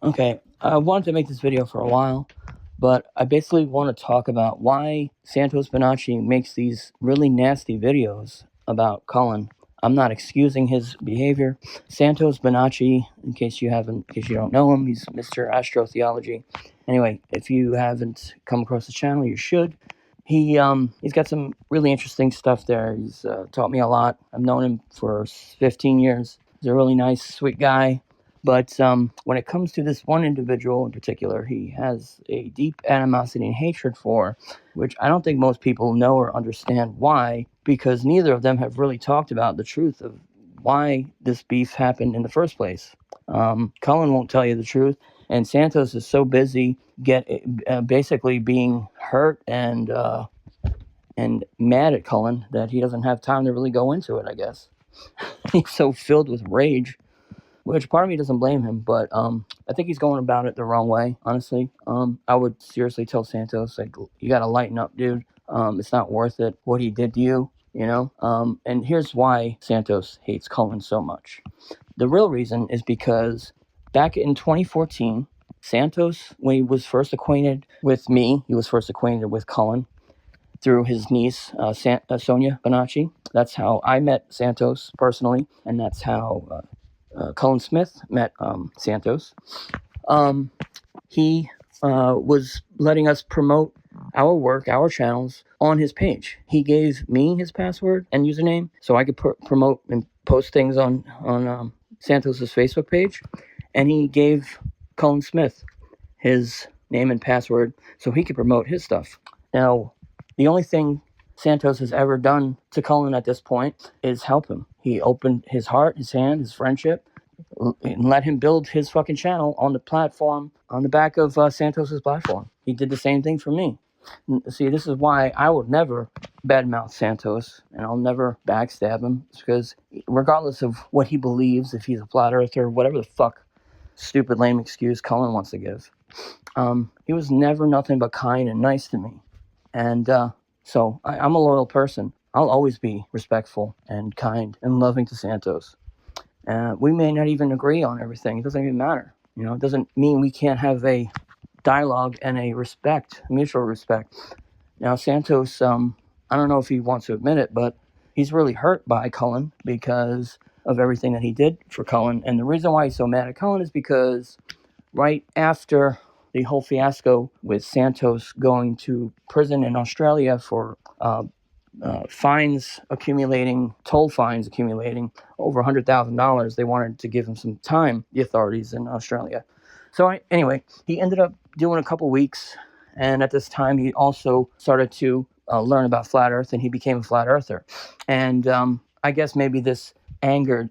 Okay, I wanted to make this video for a while, but I basically want to talk about why Santos Bonacci makes these really nasty videos about Cullen. I'm not excusing his behavior. Santos Bonacci, in case you don't know him, he's Mr. Astrotheology. Anyway, if you haven't come across the channel, you should. He's got some really interesting stuff there. He's taught me a lot. I've known him for 15 years. He's a really nice, sweet guy. But when it comes to this one individual in particular, he has a deep animosity and hatred for, which I don't think most people know or understand why, because neither of them have really talked about the truth of why this beef happened in the first place. Cullen won't tell you the truth, and Santos is so busy basically being hurt and mad at Cullen that he doesn't have time to really go into it, I guess. He's so filled with rage, which part of me doesn't blame him, but I think he's going about it the wrong way, honestly. I would seriously tell Santos, like, you got to lighten up, dude. It's not worth it, what he did to you, you know? And here's why Santos hates Cullen so much. The real reason is because back in 2014, Santos, when he was first acquainted with me, he was first acquainted with Cullen through his niece, Sonia Bonacci. That's how I met Santos personally, and that's how Cullen Smith met Santos. He was letting us promote our work, our channels, on his page. He gave me his password and username so I could promote and post things on Santos's Facebook page, and he gave Cullen Smith his name and password so he could promote his stuff. Now, the only thing Santos has ever done to Cullen at this point is help him. He opened his heart, his hand, his friendship, and let him build his fucking channel on the platform, on the back of Santos's platform. He did the same thing for me. See, this is why I would never badmouth Santos, and I'll never backstab him, because regardless of what he believes, if he's a flat earther, whatever the fuck stupid lame excuse Cullen wants to give, he was never nothing but kind and nice to me. And so I'm a loyal person. I'll always be respectful and kind and loving to Santos. We may not even agree on everything. It doesn't even matter. You know, it doesn't mean we can't have a dialogue and a mutual respect. Now, Santos, I don't know if he wants to admit it, but he's really hurt by Cullen because of everything that he did for Cullen. And the reason why he's so mad at Cullen is because right after the whole fiasco with Santos going to prison in Australia for toll fines accumulating over $100,000, they wanted to give him some time, the authorities in Australia. So anyway, he ended up doing a couple weeks, and at this time he also started to learn about flat earth, and he became a flat earther. And I guess maybe this angered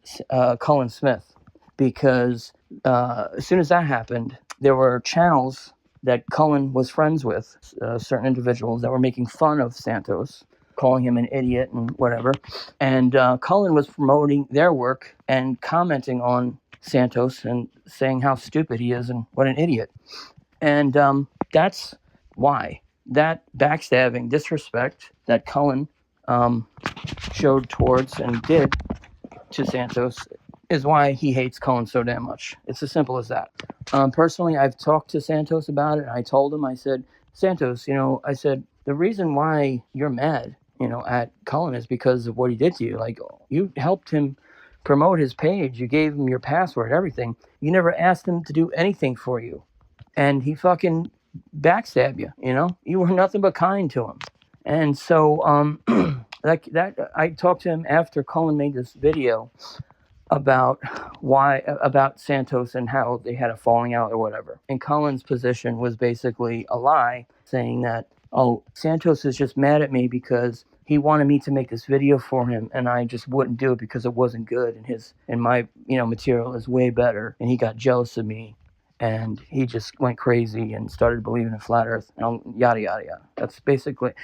Cullen Smith, because as soon as that happened, there were channels that Cullen was friends with, certain individuals that were making fun of Santos, calling him an idiot and whatever. And Cullen was promoting their work and commenting on Santos and saying how stupid he is and what an idiot. And that's why that backstabbing, disrespect that Cullen showed towards and did to Santos is why he hates Cullen so damn much. It's as simple as that. Personally, I've talked to Santos about it. I told him, I said, Santos, I said, the reason why you're mad, at Cullen is because of what he did to you. Like, you helped him promote his page. You gave him your password, everything. You never asked him to do anything for you. And he fucking backstabbed you, You were nothing but kind to him. And so I talked to him after Cullen made this video about Santos and how they had a falling out or whatever. And Cullen's position was basically a lie, saying that, Santos is just mad at me because he wanted me to make this video for him, and I just wouldn't do it because it wasn't good, and my material is way better, and he got jealous of me, and he just went crazy and started believing in flat earth, and yada yada yada.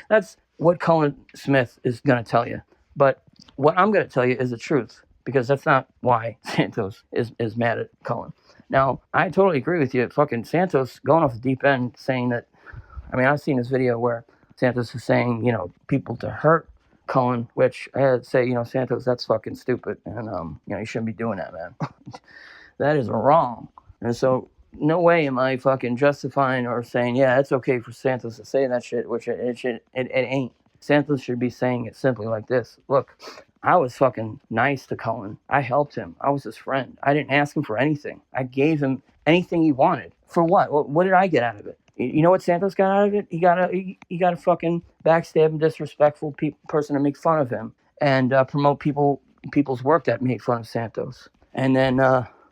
That's what Cullen Smith is going to tell you. But what I'm going to tell you is the truth, because that's not why Santos is mad at Cullen. Now, I totally agree with you. Fucking Santos going off the deep end, saying that, I've seen this video where Santos is saying, people to hurt Cullen, which I had to say, Santos, that's fucking stupid. And, you shouldn't be doing that, man. That is wrong. And so no way am I fucking justifying or saying, yeah, it's okay for Santos to say that shit, which it ain't. Santos should be saying it simply like this. Look, I was fucking nice to Cullen. I helped him. I was his friend. I didn't ask him for anything. I gave him anything he wanted. For what? What did I get out of it? You know what Santos got out of it? He got a fucking backstabbing, disrespectful person to make fun of him and promote people's work that made fun of Santos. And then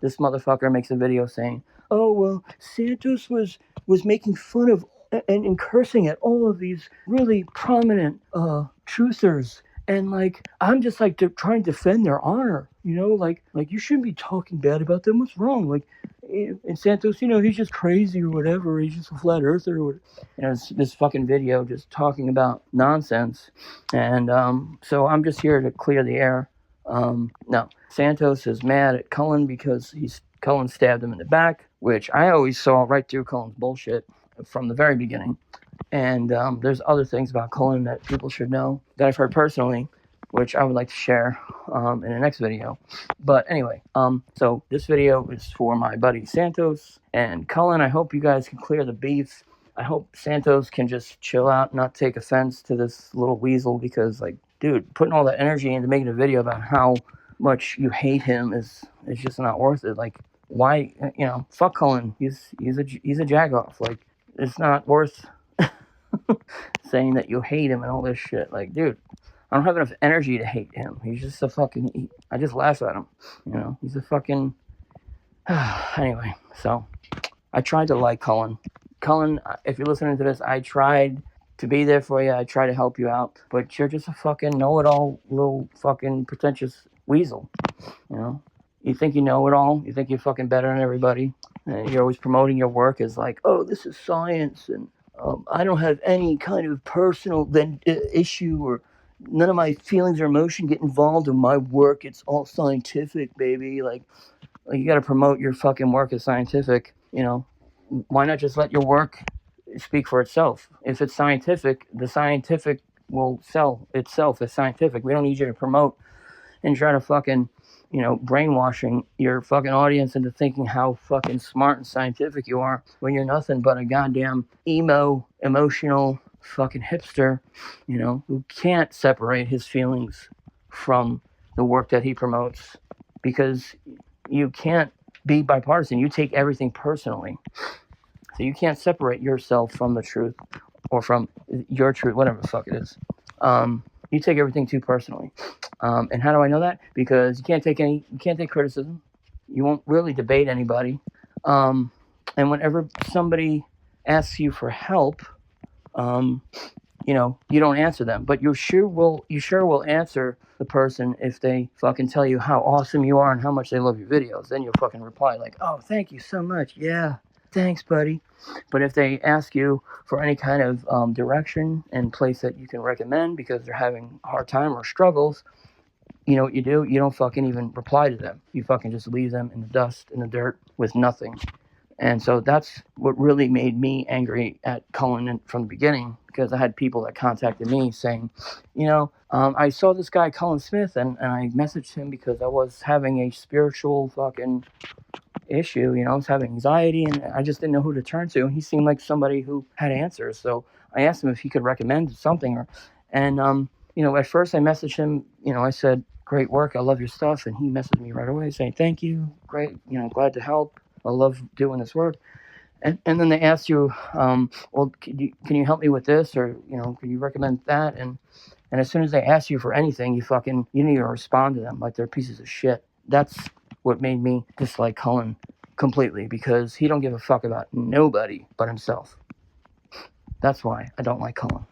this motherfucker makes a video saying, "Oh well, Santos was making fun of and cursing at all of these really prominent truthers." And like, I'm just like trying to defend their honor, you know, like you shouldn't be talking bad about them. What's wrong? Like, and Santos, you know, he's just crazy or whatever. He's just a flat earther. Or, you know, it's this fucking video just talking about nonsense. And so I'm just here to clear the air. No, Santos is mad at Cullen because Cullen stabbed him in the back, which I always saw right through Cullen's bullshit from the very beginning. And there's other things about Cullen that people should know that I've heard personally, which I would like to share in the next video. But anyway, so this video is for my buddy Santos and Cullen. I hope you guys can clear the beef. I hope Santos can just chill out, not take offense to this little weasel, because, like, dude, putting all that energy into making a video about how much you hate him is just not worth it. Like, why, you know, fuck Cullen. He's a jagoff. Like, it's not worth saying that you hate him and all this shit. Like, dude, I don't have enough energy to hate him. He's just a fucking... I just laugh at him. You know, he's a fucking... Anyway, so I tried to like Cullen. Cullen, if you're listening to this, I tried to be there for you. I tried to help you out. But you're just a fucking know-it-all little fucking pretentious weasel. You know? You think you know it all. You think you're fucking better than everybody. And you're always promoting your work as like, oh, this is science, and I don't have any kind of personal issue, or none of my feelings or emotion get involved in my work. It's all scientific, baby. Like you got to promote your fucking work as scientific. You know, why not just let your work speak for itself? If it's scientific, the scientific will sell itself as scientific. We don't need you to promote and try to fucking, you know, brainwashing your fucking audience into thinking how fucking smart and scientific you are when you're nothing but a goddamn emotional fucking hipster, you know, who can't separate his feelings from the work that he promotes, because you can't be bipartisan. You take everything personally. So you can't separate yourself from the truth, or from your truth, whatever the fuck it is. You take everything too personally. And how do I know that? Because you can't take criticism. You won't really debate anybody. And whenever somebody asks you for help, you know, you don't answer them. But you sure will answer the person if they fucking tell you how awesome you are and how much they love your videos. Then you'll fucking reply like, oh, thank you so much. Yeah, thanks, buddy. But if they ask you for any kind of direction and place that you can recommend because they're having a hard time or struggles, you know what you do? You don't fucking even reply to them. You fucking just leave them in the dust, in the dirt, with nothing. And so that's what really made me angry at Cullen from the beginning, because I had people that contacted me saying, you know, I saw this guy, Cullen Smith, and I messaged him because I was having a spiritual fucking issue. You know, I was having anxiety, and I just didn't know who to turn to. And he seemed like somebody who had answers. So I asked him if he could recommend something. And you know, at first I messaged him, you know, I said, great work, I love your stuff. And he messaged me right away saying, thank you, great, you know, glad to help. I love doing this work. And then they ask you, well, can you help me with this, or, you know, can you recommend that? And as soon as they ask you for anything, you don't even respond to them like they're pieces of shit. That's what made me dislike Cullen completely, because he don't give a fuck about nobody but himself. That's why I don't like Cullen.